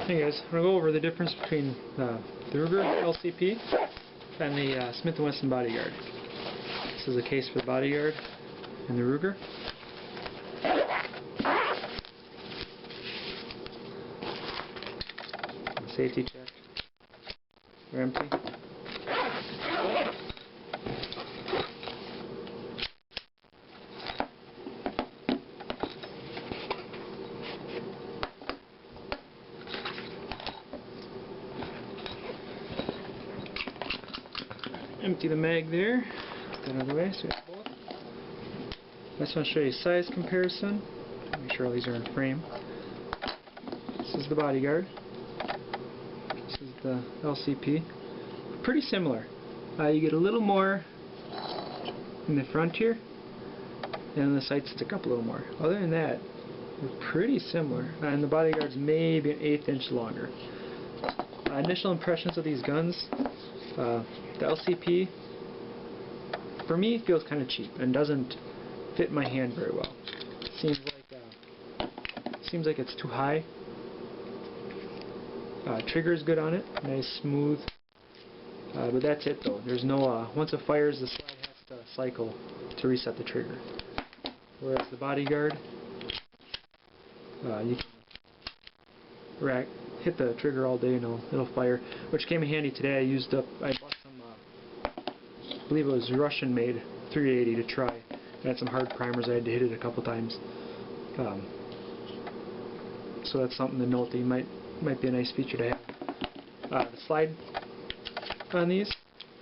Hey guys, I'm going to go over the difference between the Ruger LCP and the Smith and Wesson Bodyguard. This is a case for the Bodyguard and the Ruger. Safety check. They're empty. Empty the mag there. Get that out of the way so we have both. I just want to show you a size comparison. Make sure all these are in frame. This is the Bodyguard. This is the LCP. Pretty similar. You get a little more in the front here, and the sights stick up a little more. Other than that, they're pretty similar. And the Bodyguard's maybe an 1/8 inch longer. Initial impressions of these guns. The LCP, for me, feels kind of cheap and doesn't fit my hand very well. Seems like it's too high. Trigger is good on it, nice, smooth. But that's it though. There's no once it fires, the slide has to cycle to reset the trigger. Whereas the Bodyguard, you can hit the trigger all day and it'll fire, which came in handy today. I bought some, I believe it was Russian made 380 to try. I had some hard primers. I had to hit it a couple times. So that's something to note that might be a nice feature to have. The slide on these,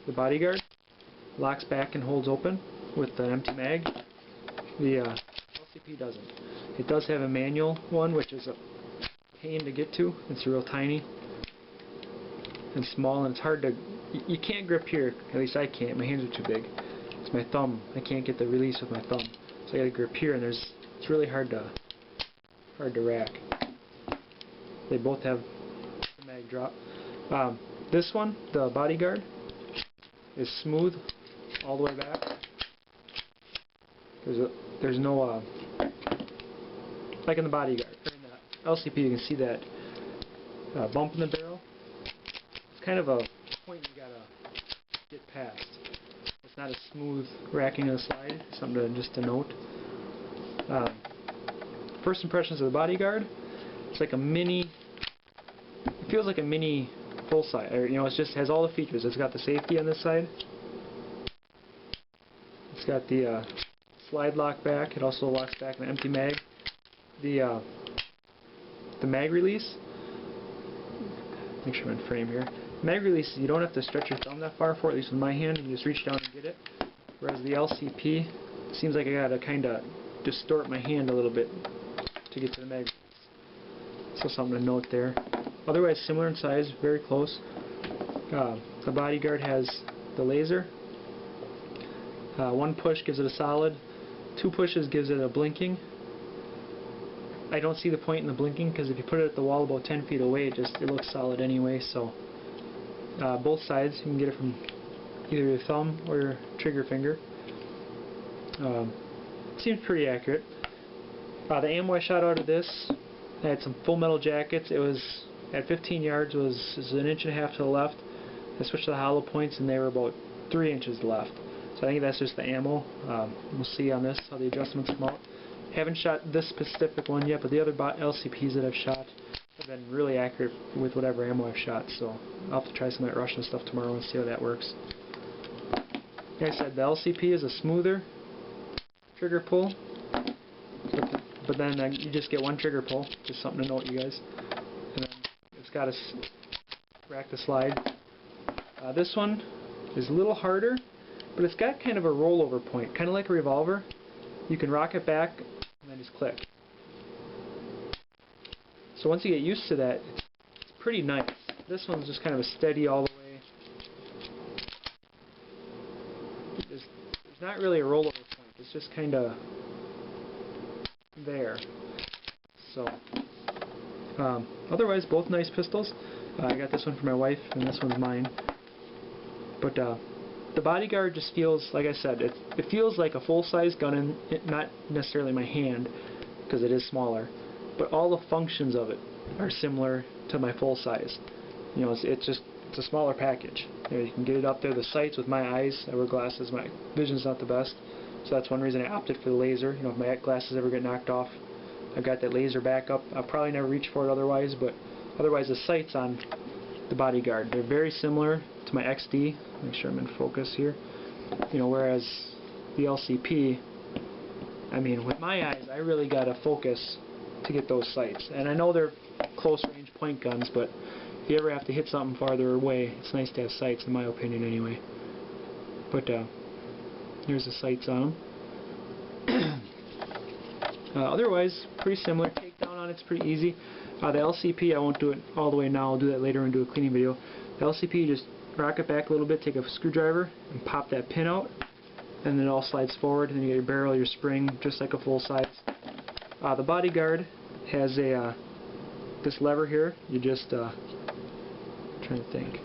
the Bodyguard, locks back and holds open with an empty mag. The LCP doesn't. It does have a manual one, which is a pain to get to. It's real tiny and small, and it's hard to. You can't grip here. At least I can't. My hands are too big. It's my thumb. I can't get the release with my thumb, so I got to grip here, and it's really hard to rack. They both have the mag drop. This one, the Bodyguard, is smooth all the way back. There's no like in the Bodyguard or in the LCP, you can see that bump in the barrel. It's kind of a point you gotta get past. It's not a smooth racking of the slide. Something just to note. First impressions of the Bodyguard. It's like a mini. It feels like a mini full size. It just has all the features. It's got the safety on this side. It's got the slide lock back. It also locks back an empty mag. The mag release. Make sure I'm in frame here. Mag release, you don't have to stretch your thumb that far for it, at least with my hand. You can just reach down and get it. Whereas the LCP, seems like I gotta kind of distort my hand a little bit to get to the mag release. So something to note there. Otherwise, similar in size, very close. The Bodyguard has the laser. One push gives it a solid. 2 pushes gives it a blinking. I don't see the point in the blinking because if you put it at the wall about 10 feet away, it looks solid anyway. So both sides, you can get it from either your thumb or your trigger finger. Seems pretty accurate. The ammo I shot out of this, I had some full metal jackets. It was at 15 yards. It was 1.5 inches to the left. I switched to the hollow points, and they were about 3 inches left. So I think that's just the ammo. We'll see on this how the adjustments come out. Haven't shot this specific one yet, but the other LCPs that I've shot have been really accurate with whatever ammo I've shot. So I'll have to try some of that Russian stuff tomorrow and see how that works. Like I said, the LCP is a smoother trigger pull, but then you just get one trigger pull. Just something to note, you guys. And then it's got a rack to slide. This one is a little harder, but it's got kind of a rollover point, kind of like a revolver. You can rock it back and then just click. So once you get used to that, it's pretty nice. This one's just kind of a steady all the way. There's not really a rollover point. It's just kind of there. So otherwise, both nice pistols. I got this one for my wife, and this one's mine. But the Bodyguard just feels, like I said, it feels like a full-size gun in not necessarily my hand, because it is smaller. but all the functions of it are similar to my full size. You know, it's a smaller package. You know, you can get it up there. The sights with my eyes, I wear glasses, my vision's not the best, so that's one reason I opted for the laser. You know, if my glasses ever get knocked off, I've got that laser backup. I'll probably never reach for it otherwise, but otherwise the sights on the Bodyguard, they're very similar to my XD. Make sure I'm in focus here. You know, whereas the LCP, I mean, with my eyes, I really gotta focus to get those sights. And I know they're close range point guns, but if you ever have to hit something farther away, it's nice to have sights, in my opinion, anyway. But here's the sights on them. Otherwise, pretty similar. Takedown on it's pretty easy. The LCP, I won't do it all the way now. I'll do that later and do a cleaning video. The LCP, just rock it back a little bit, take a screwdriver, and pop that pin out, and then it all slides forward, and then you get your barrel, your spring, just like a full size. The Bodyguard has a this lever here. You just trying to think.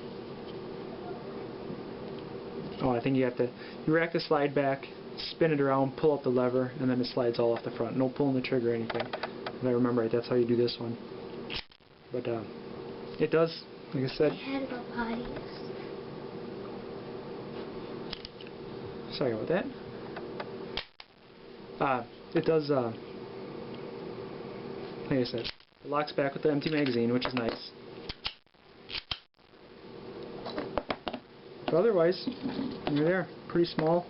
Oh, I think you rack the slide back, spin it around, pull up the lever, and then it slides all off the front. No pulling the trigger or anything. If I remember right, that's how you do this one. But it does, like I said. Sorry about that. It does, like I said, it locks back with the empty magazine, which is nice. But otherwise, you're there. Pretty small.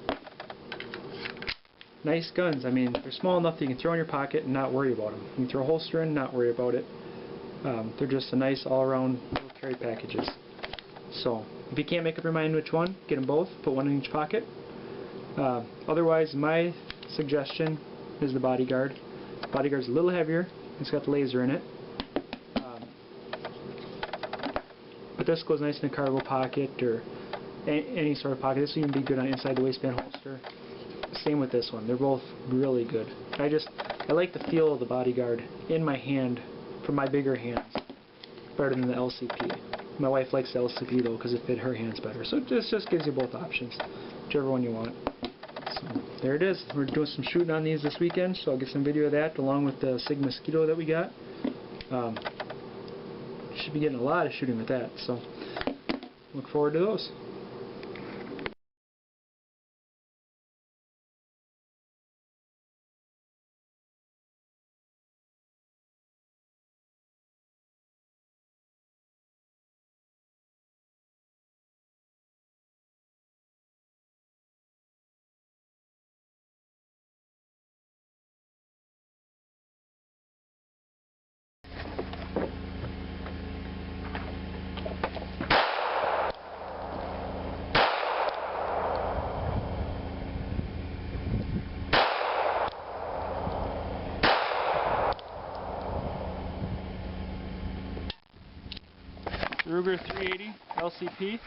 Nice guns. I mean, they're small enough that you can throw in your pocket and not worry about them. You can throw a holster in, not worry about it. They're just a nice all-around little carry packages. So, if you can't make up your mind which one, get them both. Put one in each pocket. Otherwise, my suggestion is the Bodyguard. Bodyguard's a little heavier. It's got the laser in it. But this goes nice in a cargo pocket or any sort of pocket. This will even be good on inside the waistband holster. Same with this one. They're both really good. I like the feel of the Bodyguard in my hand for my bigger hands better than the LCP. My wife likes the LCP though because it fit her hands better. So this just gives you both options, whichever one you want. So there it is. We're doing some shooting on these this weekend, so I'll get some video of that along with the Sig Mosquito that we got. Should be getting a lot of shooting with that, so look forward to those. Ruger 380 LCP.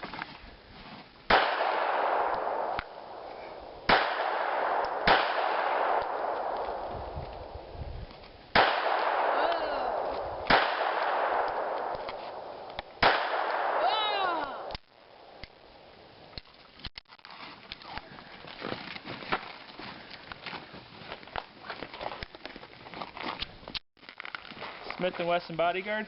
Smith and Wesson Bodyguard.